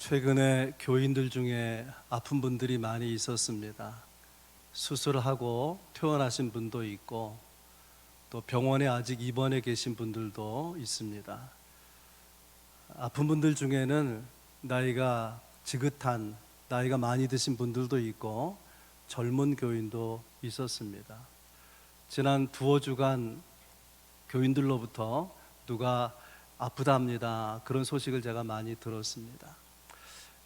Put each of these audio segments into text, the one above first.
최근에 교인들 중에 아픈 분들이 많이 있었습니다. 수술하고 퇴원하신 분도 있고 또 병원에 아직 입원해 계신 분들도 있습니다. 아픈 분들 중에는 나이가 지긋한 나이가 많이 드신 분들도 있고 젊은 교인도 있었습니다. 지난 두어 주간 교인들로부터 누가 아프답니다 그런 소식을 제가 많이 들었습니다.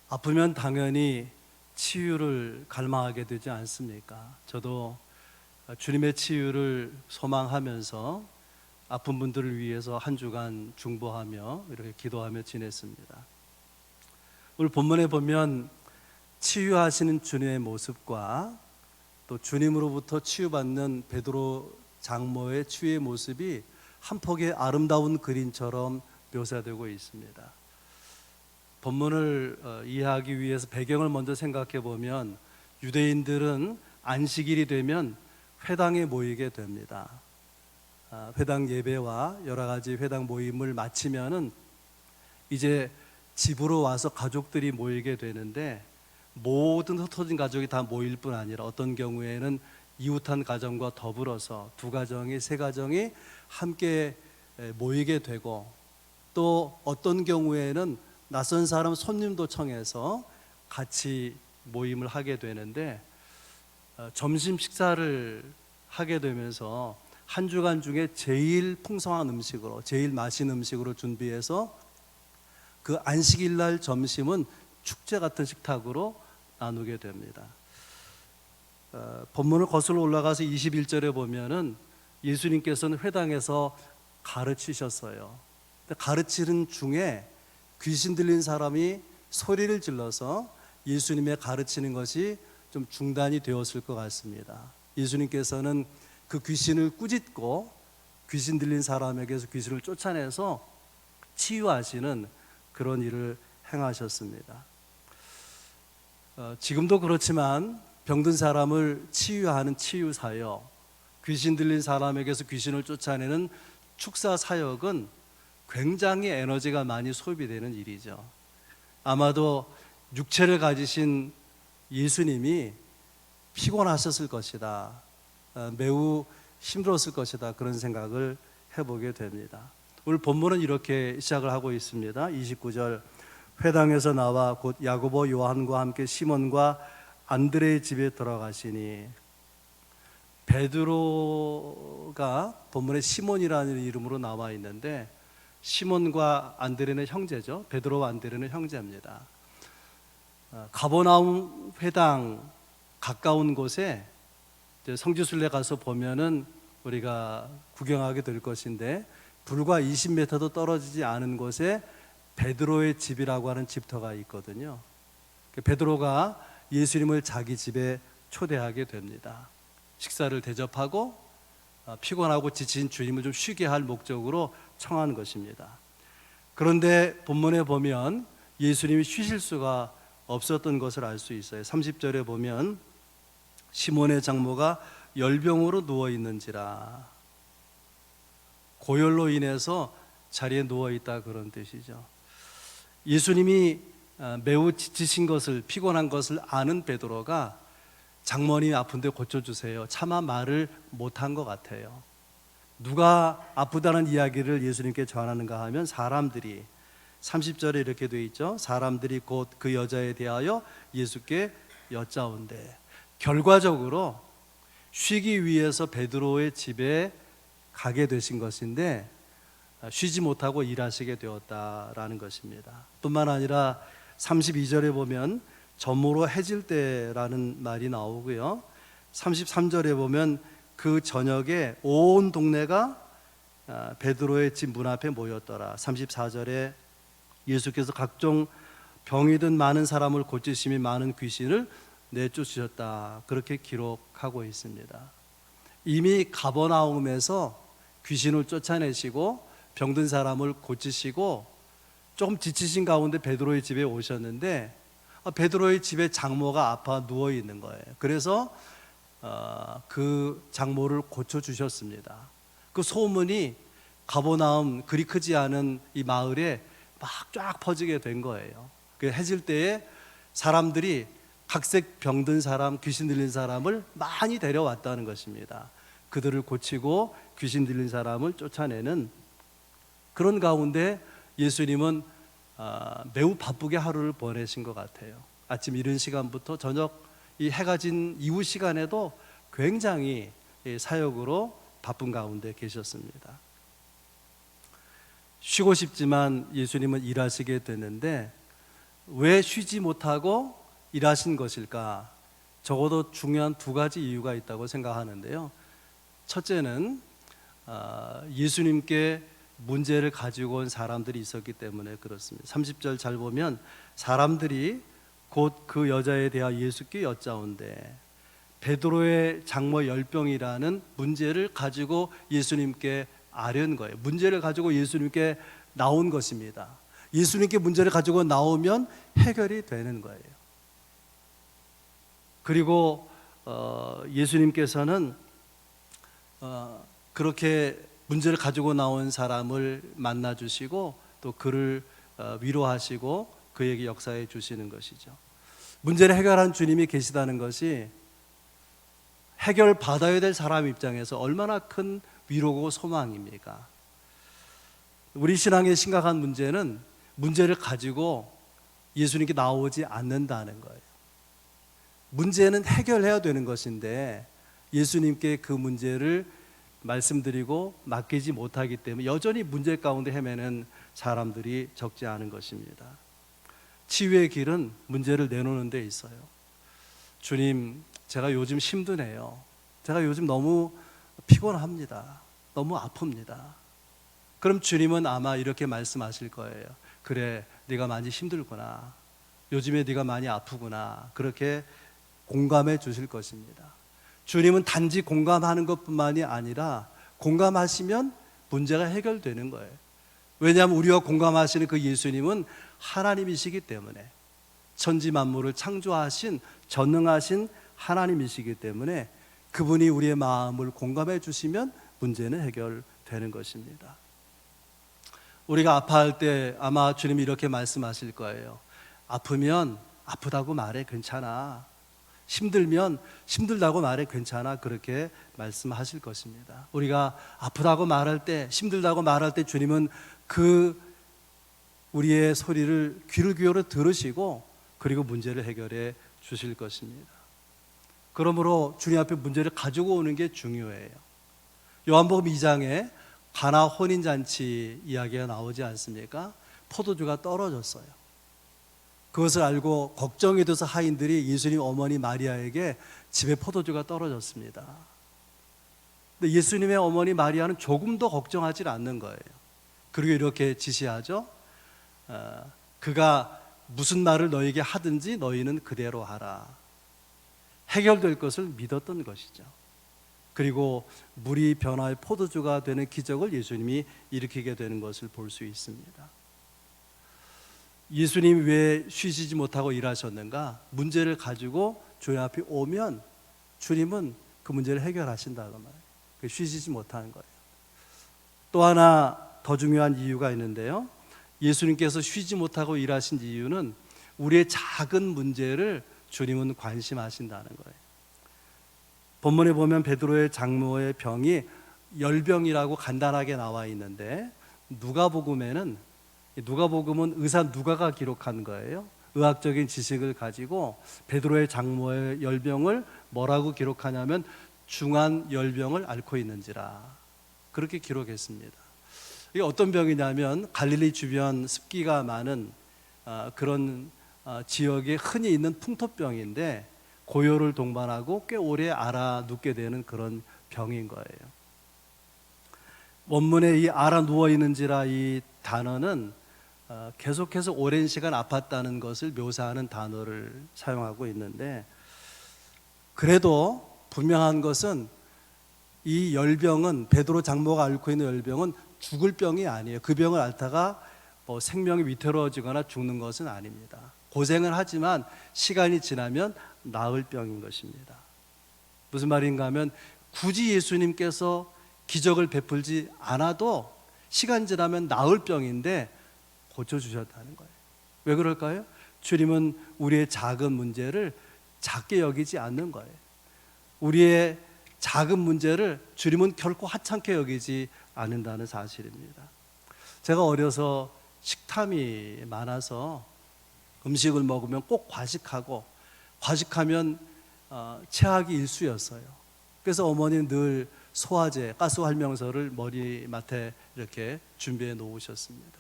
아프면 당연히 치유를 갈망하게 되지 않습니까? 저도 주님의 치유를 소망하면서 아픈 분들을 위해서 한 주간 중보하며 이렇게 기도하며 지냈습니다. 오늘 본문에 보면 치유하시는 주님의 모습과 또 주님으로부터 치유받는 베드로 장모의 치유의 모습이 한 폭의 아름다운 그림처럼 묘사되고 있습니다. 본문을 이해하기 위해서 배경을 먼저 생각해 보면 유대인들은 안식일이 되면 회당에 모이게 됩니다. 회당 예배와 여러 가지 회당 모임을 마치면은 이제 집으로 와서 가족들이 모이게 되는데 모든 흩어진 가족이 다 모일 뿐 아니라 어떤 경우에는 이웃한 가정과 더불어서 두 가정이 세 가정이 함께 모이게 되고 또 어떤 경우에는 낯선 사람 손님도 청해서 같이 모임을 하게 되는데 점심 식사를 하게 되면서 한 주간 중에 제일 풍성한 음식으로 제일 맛있는 음식으로 준비해서 그 안식일 날 점심은 축제 같은 식탁으로 나누게 됩니다. 본문을 거슬러 올라가서 21절에 보면은 예수님께서는 회당에서 가르치셨어요. 가르치는 중에 귀신 들린 사람이 소리를 질러서 예수님의 가르치는 것이 좀 중단이 되었을 것 같습니다. 예수님께서는 그 귀신을 꾸짖고 귀신 들린 사람에게서 귀신을 쫓아내서 치유하시는 그런 일을 행하셨습니다. 지금도 그렇지만 병든 사람을 치유하는 치유 사역, 귀신 들린 사람에게서 귀신을 쫓아내는 축사 사역은 굉장히 에너지가 많이 소비되는 일이죠. 아마도 육체를 가지신 예수님이 피곤하셨을 것이다, 매우 힘들었을 것이다, 그런 생각을 해보게 됩니다. 오늘 본문은 이렇게 시작을 하고 있습니다. 29절, 회당에서 나와 곧 야고보 요한과 함께 시몬과 안드레의 집에 들어가시니, 베드로가 본문에 시몬이라는 이름으로 나와 있는데 시몬과 안드레는 형제죠. 베드로와 안드레는 형제입니다. 가버나움 회당 가까운 곳에 성지순례 가서 보면은 우리가 구경하게 될 것인데 불과 20m도 떨어지지 않은 곳에 베드로의 집이라고 하는 집터가 있거든요. 베드로가 예수님을 자기 집에 초대하게 됩니다. 식사를 대접하고 피곤하고 지친 주님을 좀 쉬게 할 목적으로 청한 것입니다. 그런데 본문에 보면 예수님이 쉬실 수가 없었던 것을 알 수 있어요. 30절에 보면 시몬의 장모가 열병으로 누워 있는지라, 고열로 인해서 자리에 누워 있다 그런 뜻이죠. 예수님이 매우 지치신 것을, 피곤한 것을 아는 베드로가 장모님 아픈데 고쳐주세요, 차마 말을 못한 것 같아요. 누가 아프다는 이야기를 예수님께 전하는가 하면 사람들이, 30절에 이렇게 되어 있죠. 사람들이 곧 그 여자에 대하여 예수께 여짜온대. 결과적으로 쉬기 위해서 베드로의 집에 가게 되신 것인데 쉬지 못하고 일하시게 되었다라는 것입니다. 뿐만 아니라 32절에 보면 저물어 해질 때라는 말이 나오고요. 33절에 보면 그 저녁에 온 동네가 베드로의 집 문 앞에 모였더라. 34절에 예수께서 각종 병이 든 많은 사람을 고치시며 많은 귀신을 내쫓으셨다, 그렇게 기록하고 있습니다. 이미 가버나움에서 귀신을 쫓아내시고 병든 사람을 고치시고 조금 지치신 가운데 베드로의 집에 오셨는데 베드로의 집에 장모가 아파 누워 있는 거예요. 그래서 그 장모를 고쳐주셨습니다. 그 소문이 가버나움, 그리 크지 않은 이 마을에 막 쫙 퍼지게 된 거예요. 그 해질 때에 사람들이 각색 병든 사람, 귀신 들린 사람을 많이 데려왔다는 것입니다. 그들을 고치고 귀신 들린 사람을 쫓아내는 그런 가운데 예수님은 매우 바쁘게 하루를 보내신 것 같아요. 아침 이른 시간부터 저녁 이 해가 진 이후 시간에도 굉장히 사역으로 바쁜 가운데 계셨습니다. 쉬고 싶지만 예수님은 일하시게 되는데 왜 쉬지 못하고 일하신 것일까? 적어도 중요한 두 가지 이유가 있다고 생각하는데요. 첫째는 예수님께 문제를 가지고 온 사람들이 있었기 때문에 그렇습니다. 30절 잘 보면 사람들이 곧 그 여자에 대하여 예수께 여짜온대 베드로의 장모 열병이라는 문제를 가지고 예수님께 아뢰는 거예요. 문제를 가지고 예수님께 나온 것입니다. 예수님께 문제를 가지고 나오면 해결이 되는 거예요. 그리고 예수님께서는 그렇게 문제를 가지고 나온 사람을 만나 주시고 또 그를 위로하시고 그에게 역사해 주시는 것이죠. 문제를 해결한 주님이 계시다는 것이 해결 받아야 될 사람 입장에서 얼마나 큰 위로고 소망입니까? 우리 신앙의 심각한 문제는 문제를 가지고 예수님께 나오지 않는다는 거예요. 문제는 해결해야 되는 것인데 예수님께 그 문제를 말씀드리고 맡기지 못하기 때문에 여전히 문제 가운데 헤매는 사람들이 적지 않은 것입니다. 치유의 길은 문제를 내놓는 데 있어요. 주님, 제가 요즘 힘드네요. 제가 요즘 너무 피곤합니다. 너무 아픕니다. 그럼 주님은 아마 이렇게 말씀하실 거예요. 그래, 네가 많이 힘들구나. 요즘에 네가 많이 아프구나. 그렇게 공감해 주실 것입니다. 주님은 단지 공감하는 것뿐만이 아니라 공감하시면 문제가 해결되는 거예요. 왜냐하면 우리와 공감하시는 그 예수님은 하나님이시기 때문에 천지 만물을 창조하신 전능하신 하나님이시기 때문에 그분이 우리의 마음을 공감해 주시면 문제는 해결되는 것입니다. 우리가 아파할 때 아마 주님이 이렇게 말씀하실 거예요. 아프면 아프다고 말해, 괜찮아. 힘들면 힘들다고 말해, 괜찮아. 그렇게 말씀하실 것입니다. 우리가 아프다고 말할 때, 힘들다고 말할 때 주님은 그 우리의 소리를 귀를 기울여 들으시고 그리고 문제를 해결해 주실 것입니다. 그러므로 주님 앞에 문제를 가지고 오는 게 중요해요. 요한복음 2장에 가나 혼인잔치 이야기가 나오지 않습니까? 포도주가 떨어졌어요. 그것을 알고 걱정이 돼서 하인들이 예수님 어머니 마리아에게 집에 포도주가 떨어졌습니다. 근데 예수님의 어머니 마리아는 조금도 걱정하지 않는 거예요. 그리고 이렇게 지시하죠. 그가 무슨 말을 너에게 하든지 너희는 그대로 하라. 해결될 것을 믿었던 것이죠. 그리고 물이 변화의 포도주가 되는 기적을 예수님이 일으키게 되는 것을 볼 수 있습니다. 예수님이 왜 쉬시지 못하고 일하셨는가? 문제를 가지고 주님 앞에 오면 주님은 그 문제를 해결하신다는 말이에요. 쉬시지 못하는 거예요. 또 하나 더 중요한 이유가 있는데요. 예수님께서 쉬지 못하고 일하신 이유는 우리의 작은 문제를 주님은 관심하신다는 거예요. 본문에 보면 베드로의 장모의 병이 열병이라고 간단하게 나와 있는데 누가복음은 의사 누가가 기록한 거예요. 의학적인 지식을 가지고 베드로의 장모의 열병을 뭐라고 기록하냐면 중한 열병을 앓고 있는지라 그렇게 기록했습니다. 이게 어떤 병이냐면 갈릴리 주변 습기가 많은 그런 지역에 흔히 있는 풍토병인데 고열을 동반하고 꽤 오래 앓아 눕게 되는 그런 병인 거예요. 원문에 이 앓아 누워 있는지라 이 단어는 계속해서 오랜 시간 아팠다는 것을 묘사하는 단어를 사용하고 있는데 그래도 분명한 것은 이 열병은 베드로 장모가 앓고 있는 열병은 죽을 병이 아니에요. 그 병을 앓다가 생명이 위태로워지거나 죽는 것은 아닙니다. 고생을 하지만 시간이 지나면 나을 병인 것입니다. 무슨 말인가 하면 굳이 예수님께서 기적을 베풀지 않아도 시간 지나면 나을 병인데 고쳐주셨다는 거예요. 왜 그럴까요? 주님은 우리의 작은 문제를 작게 여기지 않는 거예요. 우리의 작은 문제를 주님은 결코 하찮게 여기지 않는다는 사실입니다. 제가 어려서 식탐이 많아서 음식을 먹으면 꼭 과식하고, 과식하면 체하기 일쑤였어요. 그래서 어머니는 늘 소화제, 가스활명서를 머리맡에 이렇게 준비해 놓으셨습니다.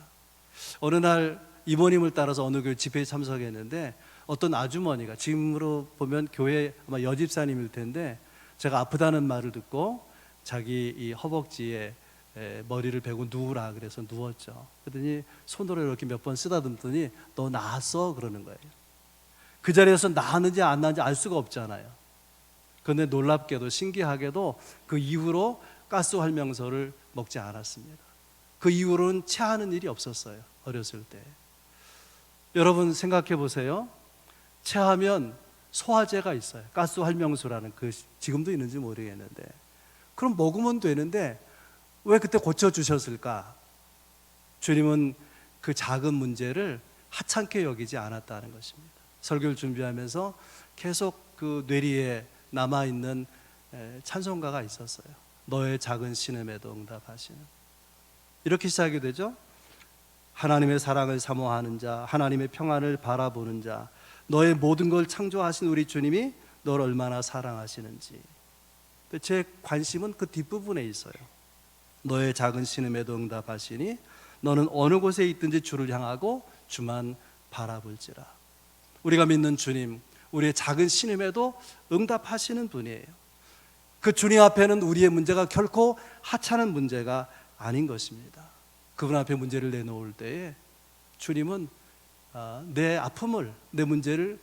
어느 날 이모님을 따라서 어느 교회 집회에 참석했는데 어떤 아주머니가, 지금으로 보면 교회 아마 여집사님일 텐데, 제가 아프다는 말을 듣고 자기 이 허벅지에 머리를 베고 누우라 그래서 누웠죠. 그랬더니 손으로 이렇게 몇 번 쓰다듬더니 너 나았어? 그러는 거예요. 그 자리에서 나았는지 안 나았는지 알 수가 없잖아요. 그런데 놀랍게도 신기하게도 그 이후로 가스활명서를 먹지 않았습니다. 그 이후로는 체하는 일이 없었어요. 어렸을 때. 여러분 생각해 보세요. 체하면 소화제가 있어요. 가스활명수라는, 그 지금도 있는지 모르겠는데, 그럼 먹으면 되는데 왜 그때 고쳐주셨을까? 주님은 그 작은 문제를 하찮게 여기지 않았다는 것입니다. 설교를 준비하면서 계속 그 뇌리에 남아있는 찬송가가 있었어요. 너의 작은 신음에도 응답하시는. 이렇게 시작이 되죠. 하나님의 사랑을 사모하는 자, 하나님의 평안을 바라보는 자, 너의 모든 걸 창조하신 우리 주님이 너를 얼마나 사랑하시는지. 제 관심은 그 뒷부분에 있어요. 너의 작은 신음에도 응답하시니 너는 어느 곳에 있든지 주를 향하고 주만 바라볼지라. 우리가 믿는 주님, 우리의 작은 신음에도 응답하시는 분이에요. 그 주님 앞에는 우리의 문제가 결코 하찮은 문제가 아닌 것입니다. 그분 앞에 문제를 내놓을 때에 주님은 내 아픔을, 내 문제를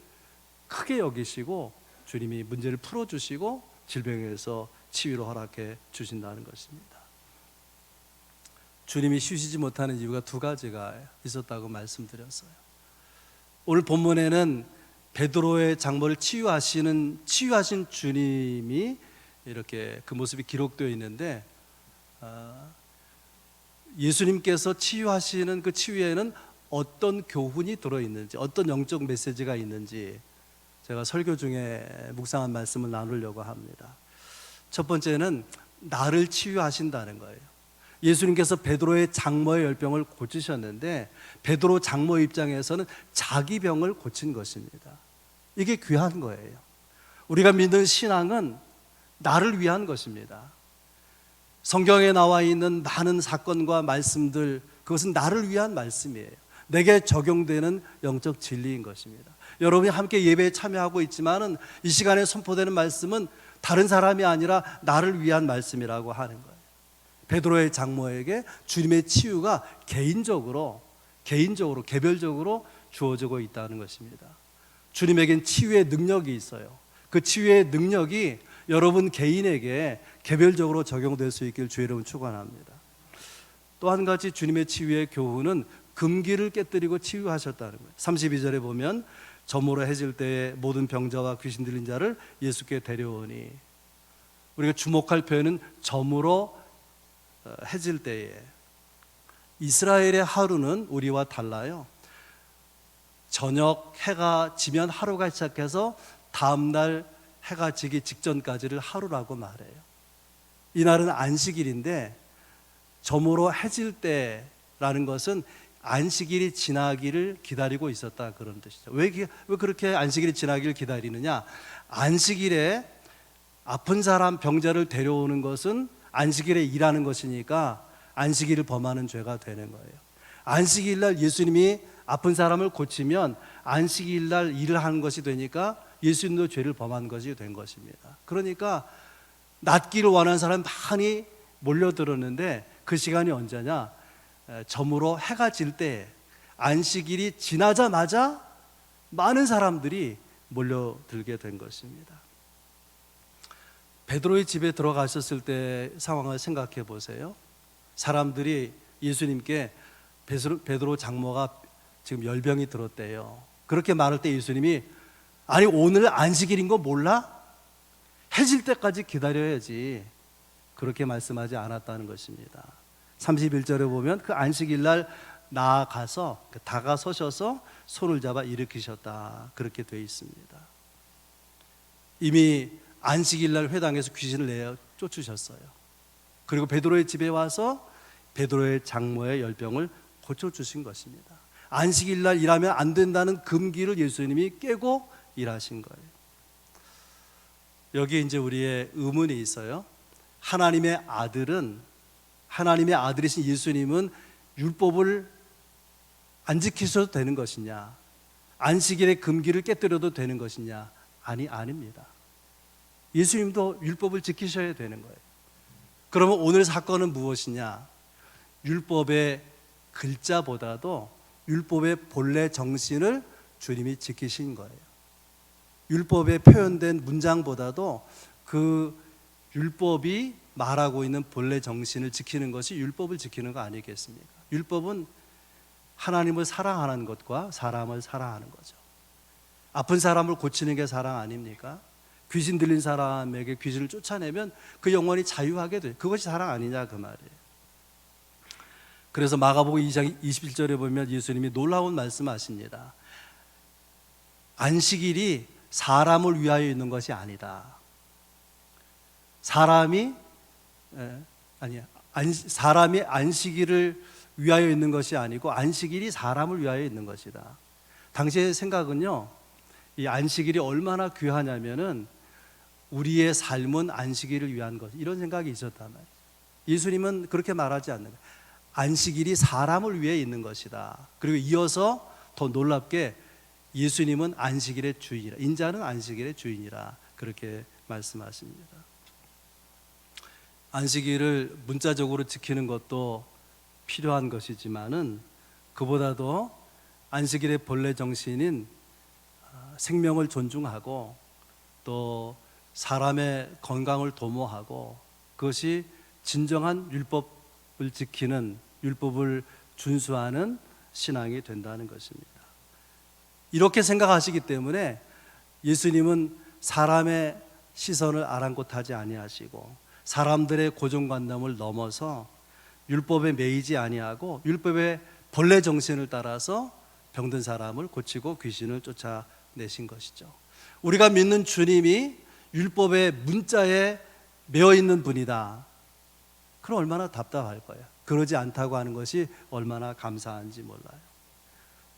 크게 여기시고 주님이 문제를 풀어주시고 질병에서 치유로 허락해 주신다는 것입니다. 주님이 쉬시지 못하는 이유가 두 가지가 있었다고 말씀드렸어요. 오늘 본문에는 베드로의 장모를 치유하신 주님이 이렇게 그 모습이 기록되어 있는데, 예수님께서 치유하시는 그 치유에는 어떤 교훈이 들어있는지, 어떤 영적 메시지가 있는지 제가 설교 중에 묵상한 말씀을 나누려고 합니다. 첫 번째는 나를 치유하신다는 거예요. 예수님께서 베드로의 장모의 열병을 고치셨는데 베드로 장모 입장에서는 자기 병을 고친 것입니다. 이게 귀한 거예요. 우리가 믿는 신앙은 나를 위한 것입니다. 성경에 나와 있는 많은 사건과 말씀들, 그것은 나를 위한 말씀이에요. 내게 적용되는 영적 진리인 것입니다. 여러분이 함께 예배에 참여하고 있지만은 이 시간에 선포되는 말씀은 다른 사람이 아니라 나를 위한 말씀이라고 하는 거예요. 베드로의 장모에게 주님의 치유가 개인적으로 개별적으로 주어지고 있다는 것입니다. 주님에겐 치유의 능력이 있어요. 그 치유의 능력이 여러분 개인에게 개별적으로 적용될 수 있길 주의 이름으로 축원합니다. 또 한 가지 주님의 치유의 교훈은 금기를 깨뜨리고 치유하셨다는 거예요. 32절에 보면 저물어 해질 때에 모든 병자와 귀신 들린 자를 예수께 데려오니, 우리가 주목할 표현은 저물어 해질 때에. 이스라엘의 하루는 우리와 달라요. 저녁 해가 지면 하루가 시작해서 다음날 해가 지기 직전까지를 하루라고 말해요. 이날은 안식일인데 저물어 해질 때라는 것은 안식일이 지나기를 기다리고 있었다, 그런 뜻이죠. 왜 그렇게 안식일이 지나기를 기다리느냐? 안식일에 아픈 사람, 병자를 데려오는 것은 안식일에 일하는 것이니까 안식일을 범하는 죄가 되는 거예요. 안식일 날 예수님이 아픈 사람을 고치면 안식일 날 일을 하는 것이 되니까 예수님도 죄를 범한 것이 된 것입니다. 그러니까 낫기를 원하는 사람이 많이 몰려들었는데 그 시간이 언제냐? 저물어 해가 질 때, 안식일이 지나자마자 많은 사람들이 몰려들게 된 것입니다. 베드로의 집에 들어가셨을 때 상황을 생각해 보세요. 사람들이 예수님께 베드로 장모가 지금 열병이 들었대요. 그렇게 말할 때 예수님이 아니 오늘 안식일인 거 몰라? 해질 때까지 기다려야지, 그렇게 말씀하지 않았다는 것입니다. 31절에 보면 그 안식일 날 나아가서 다가서셔서 손을 잡아 일으키셨다, 그렇게 되어 있습니다. 이미 안식일 날 회당에서 귀신을 내어 쫓으셨어요. 그리고 베드로의 집에 와서 베드로의 장모의 열병을 고쳐주신 것입니다. 안식일 날 일하면 안 된다는 금기를 예수님이 깨고 일하신 거예요. 여기 이제 우리의 의문이 있어요. 하나님의 아들이신 예수님은 율법을 안 지키셔도 되는 것이냐, 안식일의 금기를 깨뜨려도 되는 것이냐? 아닙니다. 예수님도 율법을 지키셔야 되는 거예요. 그러면 오늘 사건은 무엇이냐? 율법의 글자보다도 율법의 본래 정신을 주님이 지키신 거예요. 율법에 표현된 문장보다도 그 율법이 말하고 있는 본래 정신을 지키는 것이 율법을 지키는 거 아니겠습니까? 율법은 하나님을 사랑하는 것과 사람을 사랑하는 거죠. 아픈 사람을 고치는 게 사랑 아닙니까? 귀신 들린 사람에게 귀신을 쫓아내면 그 영혼이 자유하게 돼요. 그것이 사랑 아니냐, 그 말이에요. 그래서 마가복음 2장 21절에 보면 예수님이 놀라운 말씀하십니다. 안식일이 사람을 위하여 있는 것이 아니다. 사람이 안식일을 위하여 있는 것이 아니고 안식일이 사람을 위하여 있는 것이다. 당시의 생각은요, 이 안식일이 얼마나 귀하냐면은 우리의 삶은 안식일을 위한 것, 이런 생각이 있었단 말이에요. 예수님은 그렇게 말하지 않는 거예요. 안식일이 사람을 위해 있는 것이다. 그리고 이어서 더 놀랍게 예수님은 안식일의 주인이라, 인자는 안식일의 주인이라, 그렇게 말씀하십니다. 안식일을 문자적으로 지키는 것도 필요한 것이지만은 그보다도 안식일의 본래 정신인 생명을 존중하고 또 사람의 건강을 도모하고, 그것이 진정한 율법을 지키는, 율법을 준수하는 신앙이 된다는 것입니다. 이렇게 생각하시기 때문에 예수님은 사람의 시선을 아랑곳하지 아니하시고 사람들의 고정관념을 넘어서 율법에 매이지 아니하고 율법의 본래 정신을 따라서 병든 사람을 고치고 귀신을 쫓아내신 것이죠. 우리가 믿는 주님이 율법의 문자에 매어 있는 분이다. 그럼 얼마나 답답할 거예요. 그러지 않다고 하는 것이 얼마나 감사한지 몰라요.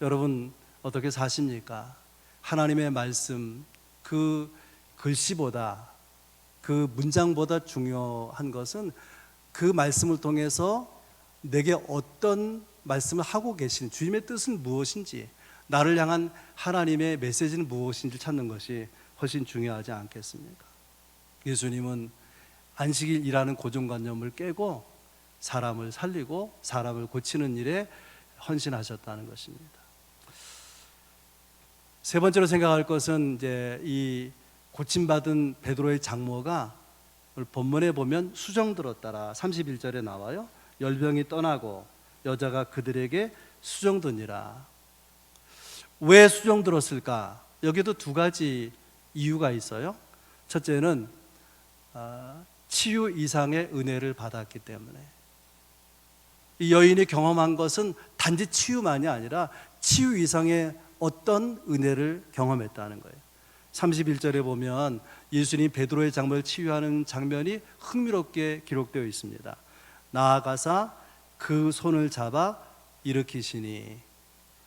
여러분 어떻게 사십니까? 하나님의 말씀, 그 글씨보다, 그 문장보다 중요한 것은 그 말씀을 통해서 내게 어떤 말씀을 하고 계신 주님의 뜻은 무엇인지, 나를 향한 하나님의 메시지는 무엇인지 찾는 것이 훨씬 중요하지 않겠습니까? 예수님은 안식일이라는 고정관념을 깨고 사람을 살리고 사람을 고치는 일에 헌신하셨다는 것입니다. 세 번째로 생각할 것은 이제 이 고침받은 베드로의 장모가 오늘 본문에 보면 수정들었더라 31절에 나와요. 열병이 떠나고 여자가 그들에게 수정드니라. 왜 수정들었을까? 여기도 두 가지 이유가 있어요. 첫째는 치유 이상의 은혜를 받았기 때문에. 이 여인이 경험한 것은 단지 치유만이 아니라 치유 이상의 어떤 은혜를 경험했다는 거예요. 31절에 보면 예수님이 베드로의 장모를 치유하는 장면이 흥미롭게 기록되어 있습니다. 나아가사 그 손을 잡아 일으키시니,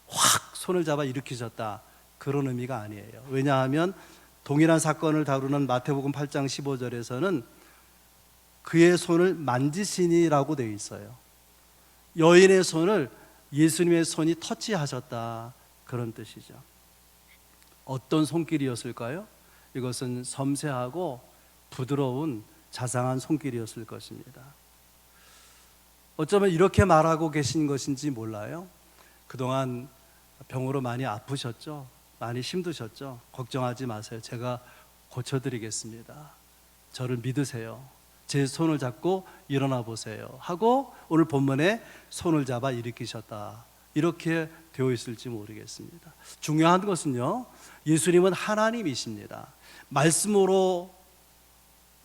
확 손을 잡아 일으키셨다, 그런 의미가 아니에요. 왜냐하면 동일한 사건을 다루는 마태복음 8장 15절에서는 그의 손을 만지시니라고 되어 있어요. 여인의 손을 예수님의 손이 터치하셨다, 그런 뜻이죠. 어떤 손길이었을까요? 이것은 섬세하고 부드러운 자상한 손길이었을 것입니다. 어쩌면 이렇게 말하고 계신 것인지 몰라요. 그동안 병으로 많이 아프셨죠? 많이 힘드셨죠? 걱정하지 마세요. 제가 고쳐드리겠습니다. 저를 믿으세요. 제 손을 잡고 일어나 보세요 하고 오늘 본문에 손을 잡아 일으키셨다, 이렇게 되어 있을지 모르겠습니다. 중요한 것은요, 예수님은 하나님이십니다.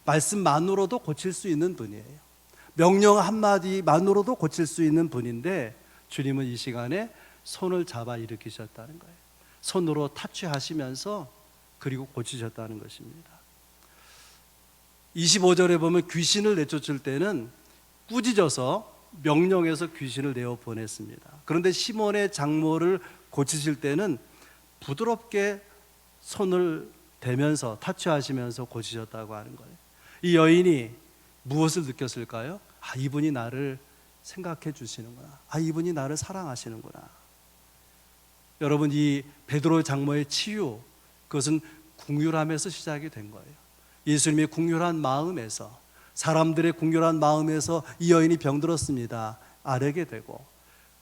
말씀만으로도 고칠 수 있는 분이에요. 명령 한마디만으로도 고칠 수 있는 분인데, 주님은 이 시간에 손을 잡아 일으키셨다는 거예요. 손으로 타치하시면서 그리고 고치셨다는 것입니다. 25절에 보면 귀신을 내쫓을 때는 꾸짖어서 명령해서 귀신을 내어 보냈습니다. 그런데 시몬의 장모를 고치실 때는 부드럽게 손을 대면서 타치하시면서 고치셨다고 하는 거예요. 이 여인이 무엇을 느꼈을까요? 아, 이분이 나를 생각해 주시는구나. 아, 이분이 나를 사랑하시는구나. 여러분, 이 베드로 장모의 치유, 그것은 궁휼함에서 시작이 된 거예요. 예수님의 궁휼한 마음에서, 사람들의 궁휼한 마음에서 이 여인이 병들었습니다. 아뢰게 되고,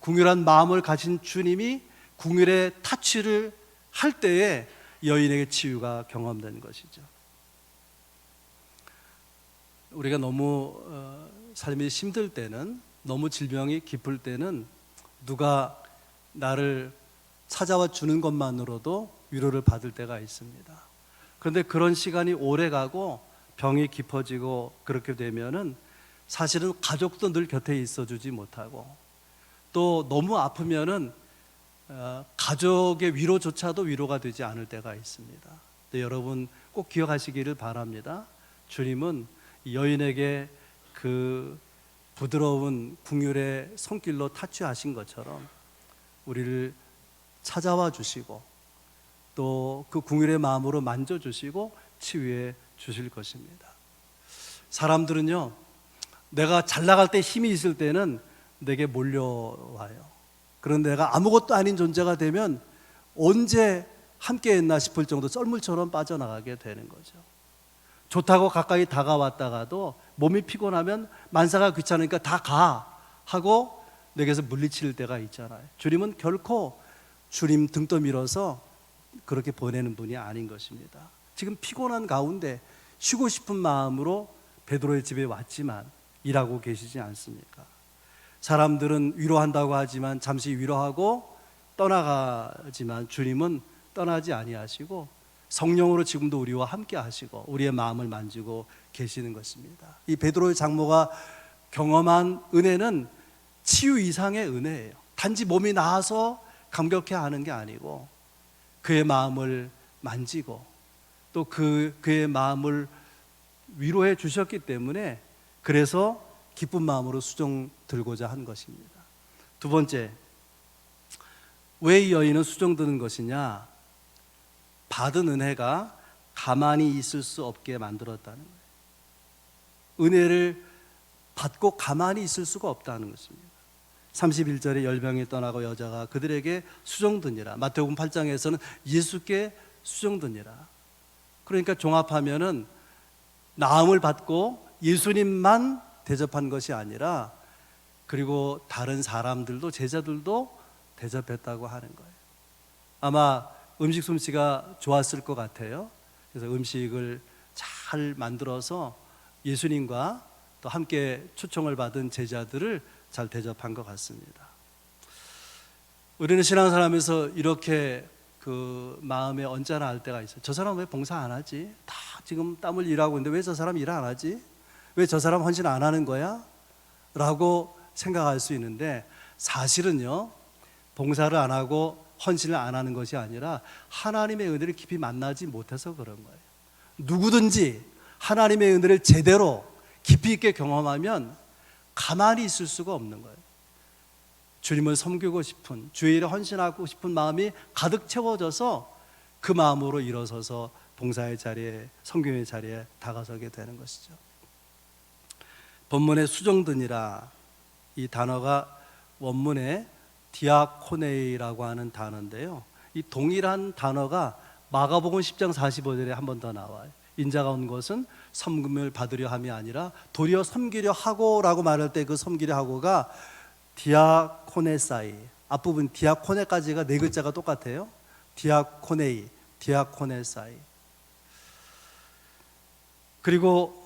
궁휼한 마음을 가진 주님이 궁휼의 타치를 할 때에 여인에게 치유가 경험된 것이죠. 우리가 너무 삶이 힘들 때는, 너무 질병이 깊을 때는 누가 나를 찾아와 주는 것만으로도 위로를 받을 때가 있습니다. 그런데 그런 시간이 오래 가고 병이 깊어지고 그렇게 되면은 사실은 가족도 늘 곁에 있어주지 못하고, 또 너무 아프면은 가족의 위로조차도 위로가 되지 않을 때가 있습니다. 여러분 꼭 기억하시기를 바랍니다. 주님은 여인에게 그 부드러운 궁휼의 손길로 타치하신 것처럼 우리를 찾아와 주시고, 또 그 궁휼의 마음으로 만져주시고 치유해 주실 것입니다. 사람들은요, 내가 잘 나갈 때 힘이 있을 때는 내게 몰려와요. 그런데 내가 아무것도 아닌 존재가 되면 언제 함께 했나 싶을 정도 썰물처럼 빠져나가게 되는 거죠. 좋다고 가까이 다가왔다가도 몸이 피곤하면 만사가 귀찮으니까 다 가 하고 내게서 물리칠 때가 있잖아요. 주님은 결코 주님 등 떠밀어서 그렇게 보내는 분이 아닌 것입니다. 지금 피곤한 가운데 쉬고 싶은 마음으로 베드로의 집에 왔지만 일하고 계시지 않습니까? 사람들은 위로한다고 하지만 잠시 위로하고 떠나가지만 주님은 떠나지 아니하시고 성령으로 지금도 우리와 함께 하시고 우리의 마음을 만지고 계시는 것입니다. 이 베드로의 장모가 경험한 은혜는 치유 이상의 은혜예요. 단지 몸이 나아서 감격해 하는 게 아니고 그의 마음을 만지고 또 그의 마음을 위로해 주셨기 때문에, 그래서 기쁜 마음으로 수종 들고자 한 것입니다. 두 번째, 왜 이 여인은 수종 드는 것이냐? 받은 은혜가 가만히 있을 수 없게 만들었다는 거예요. 은혜를 받고 가만히 있을 수가 없다는 것입니다. 31절에 열병이 떠나고 여자가 그들에게 수종드니라. 마태복음 8장에서는 예수께 수종드니라. 그러니까 종합하면은 나음을 받고 예수님만 대접한 것이 아니라 그리고 다른 사람들도, 제자들도 대접했다고 하는 거예요. 아마 음식 솜씨가 좋았을 것 같아요. 그래서 음식을 잘 만들어서 예수님과 또 함께 초청을 받은 제자들을 잘 대접한 것 같습니다. 우리는 신앙생활하면서 이렇게 그 마음에 언짢아 할 때가 있어요. 저 사람 왜 봉사 안 하지? 다 지금 땀을 일하고 있는데 왜 저 사람 일 안 하지? 왜 저 사람 헌신 안 하는 거야? 라고 생각할 수 있는데, 사실은요, 봉사를 안 하고 헌신을 안 하는 것이 아니라 하나님의 은혜를 깊이 만나지 못해서 그런 거예요. 누구든지 하나님의 은혜를 제대로 깊이 있게 경험하면 가만히 있을 수가 없는 거예요. 주님을 섬기고 싶은, 주의 일에 헌신하고 싶은 마음이 가득 채워져서 그 마음으로 일어서서 봉사의 자리에, 섬김의 자리에 다가서게 되는 것이죠. 본문의 수종드니라, 이 단어가 원문에 디아코네이라고 하는 단어인데요, 이 동일한 단어가 마가복음 10장 45절에 한 번 더 나와요. 인자가 온 것은 섬김을 받으려 함이 아니라 도리어 섬기려 하고라고 말할 때 그 섬기려 하고가 디아코네사이, 앞부분 디아코네까지가 네 글자가 똑같아요. 디아코네이, 디아코네사이. 그리고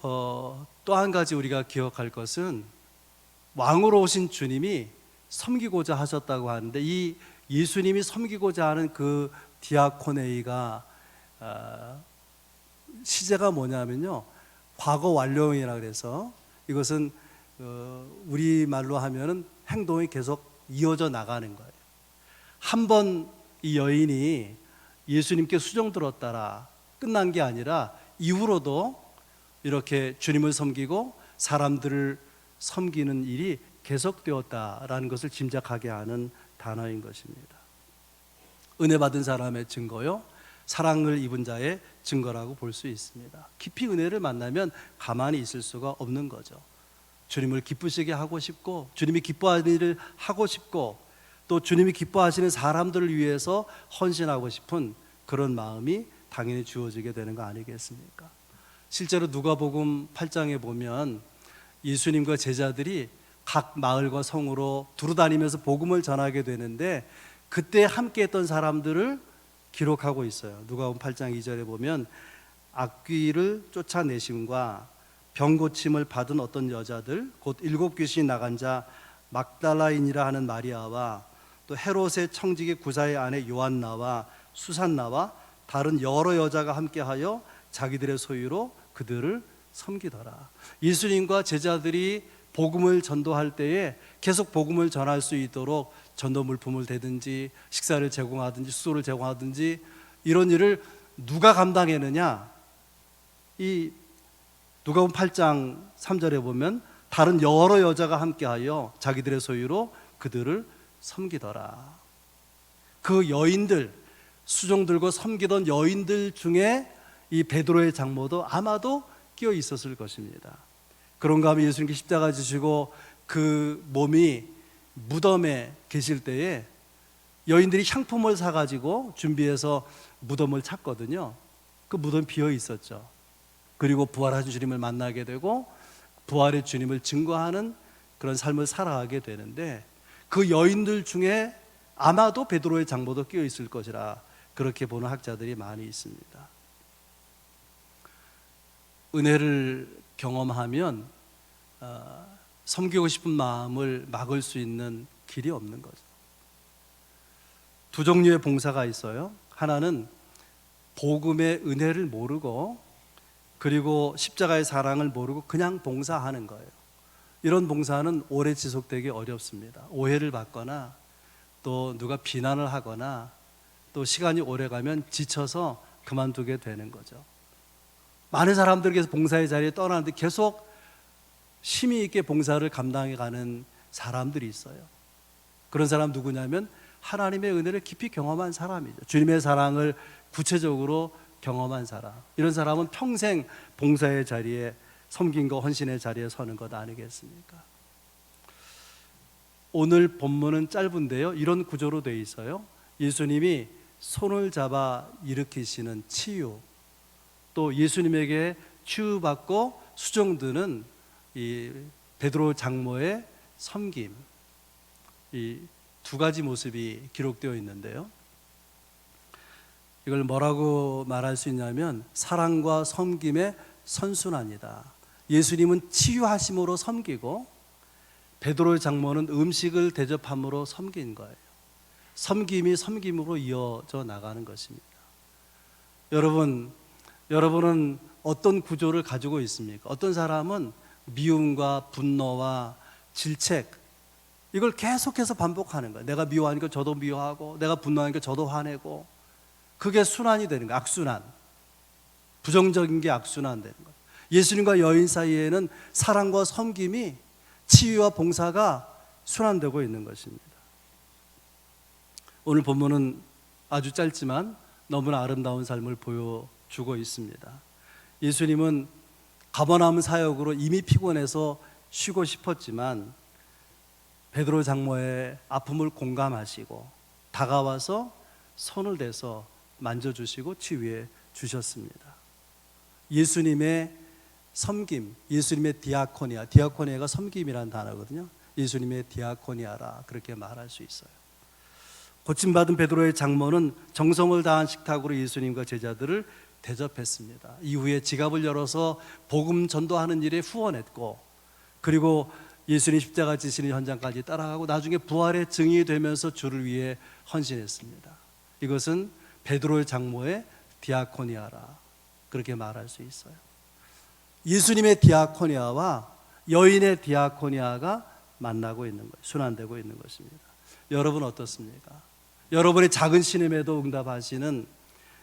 또 한 가지 우리가 기억할 것은 왕으로 오신 주님이 섬기고자 하셨다고 하는데, 이 예수님이 섬기고자 하는 그 디아코네이가 시제가 뭐냐면요, 과거 완료형이라 그래서 이것은 우리말로 하면은 행동이 계속 이어져 나가는 거예요. 한 번 이 여인이 예수님께 수종 들었다라 끝난 게 아니라 이후로도 이렇게 주님을 섬기고 사람들을 섬기는 일이 계속되었다라는 것을 짐작하게 하는 단어인 것입니다. 은혜 받은 사람의 증거요, 사랑을 입은 자의 증거라고 볼 수 있습니다. 깊이 은혜를 만나면 가만히 있을 수가 없는 거죠. 주님을 기쁘시게 하고 싶고, 주님이 기뻐하는 일을 하고 싶고, 또 주님이 기뻐하시는 사람들을 위해서 헌신하고 싶은 그런 마음이 당연히 주어지게 되는 거 아니겠습니까? 실제로 누가복음 8장에 보면 예수님과 제자들이 각 마을과 성으로 두루다니면서 복음을 전하게 되는데, 그때 함께했던 사람들을 기록하고 있어요. 누가복음 8장 2절에 보면 악귀를 쫓아내심과 병 고침을 받은 어떤 여자들, 곧 7 귀신이 나간 자 막달라인이라 하는 마리아와 또 헤롯의 청지기 구사의 아내 요한나와 수산나와 다른 여러 여자가 함께하여 자기들의 소유로 그들을 섬기더라. 예수님과 제자들이 복음을 전도할 때에 계속 복음을 전할 수 있도록 전도 물품을 대든지 식사를 제공하든지 숙소를 제공하든지 이런 일을 누가 감당했느냐? 이 누가복음 8장 3절에 보면 다른 여러 여자가 함께하여 자기들의 소유로 그들을 섬기더라. 그 여인들, 수종 들고 섬기던 여인들 중에 이 베드로의 장모도 아마도 끼어 있었을 것입니다. 그런가 하면 예수님께 십자가 지시고 그 몸이 무덤에 계실 때에 여인들이 향품을 사가지고 준비해서 무덤을 찾거든요. 그 무덤이 비어 있었죠. 그리고 부활하신 주님을 만나게 되고 부활의 주님을 증거하는 그런 삶을 살아가게 되는데, 그 여인들 중에 아마도 베드로의 장모도 끼어 있을 것이라 그렇게 보는 학자들이 많이 있습니다. 은혜를 경험하면 섬기고 싶은 마음을 막을 수 있는 길이 없는 거죠. 두 종류의 봉사가 있어요. 하나는 복음의 은혜를 모르고, 그리고 십자가의 사랑을 모르고 그냥 봉사하는 거예요. 이런 봉사는 오래 지속되기 어렵습니다. 오해를 받거나 또 누가 비난을 하거나 또 시간이 오래 가면 지쳐서 그만두게 되는 거죠. 많은 사람들께서 봉사의 자리에 떠나는데 계속 심히 있게 봉사를 감당해 가는 사람들이 있어요. 그런 사람 누구냐면 하나님의 은혜를 깊이 경험한 사람이죠. 주님의 사랑을 구체적으로 경험한 사람. 이런 사람은 평생 봉사의 자리에, 섬김과 헌신의 자리에 서는 것 아니겠습니까? 오늘 본문은 짧은데요, 이런 구조로 되어 있어요. 예수님이 손을 잡아 일으키시는 치유, 또 예수님에게 치유받고 수종드는 이 베드로 장모의 섬김, 이 두 가지 모습이 기록되어 있는데요, 이걸 뭐라고 말할 수 있냐면 사랑과 섬김의 선순환이다. 예수님은 치유하심으로 섬기고 베드로의 장모는 음식을 대접함으로 섬긴 거예요. 섬김이 섬김으로 이어져 나가는 것입니다. 여러분은 어떤 구조를 가지고 있습니까? 어떤 사람은 미움과 분노와 질책, 이걸 계속해서 반복하는 거예요. 내가 미워하니까 저도 미워하고, 내가 분노하니까 저도 화내고, 그게 순환이 되는 거예요. 악순환. 부정적인 게 악순환 되는 거예요. 예수님과 여인 사이에는 사랑과 섬김이, 치유와 봉사가 순환되고 있는 것입니다. 오늘 본문은 아주 짧지만 너무나 아름다운 삶을 보여주고 있습니다. 예수님은 가버나움 사역으로 이미 피곤해서 쉬고 싶었지만 베드로 장모의 아픔을 공감하시고 다가와서 손을 대서 만져주시고 치유해 주셨습니다. 예수님의 섬김, 예수님의 디아코니아가 섬김이라는 단어거든요. 예수님의 디아코니아라 그렇게 말할 수 있어요. 고침받은 베드로의 장모는 정성을 다한 식탁으로 예수님과 제자들을 대접했습니다. 이후에 지갑을 열어서 복음 전도하는 일에 후원했고, 그리고 예수님 십자가 지시는 현장까지 따라가고 나중에 부활의 증인이 되면서 주를 위해 헌신했습니다. 이것은 베드로의 장모의 디아코니아라 그렇게 말할 수 있어요. 예수님의 디아코니아와 여인의 디아코니아가 만나고 있는 거예요. 순환되고 있는 것입니다. 여러분 어떻습니까? 여러분의 작은 신임에도 응답하시는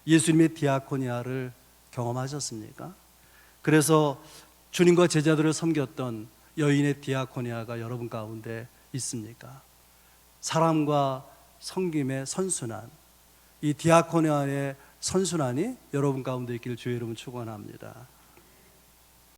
예수님의 디아코니아를 경험하셨습니까? 그래서 주님과 제자들을 섬겼던 여인의 디아코니아가 여러분 가운데 있습니까? 사람과 섬김의 선순환, 이 디아코니아의 선순환이 여러분 가운데 있기를 주의 이름으로 축원합니다.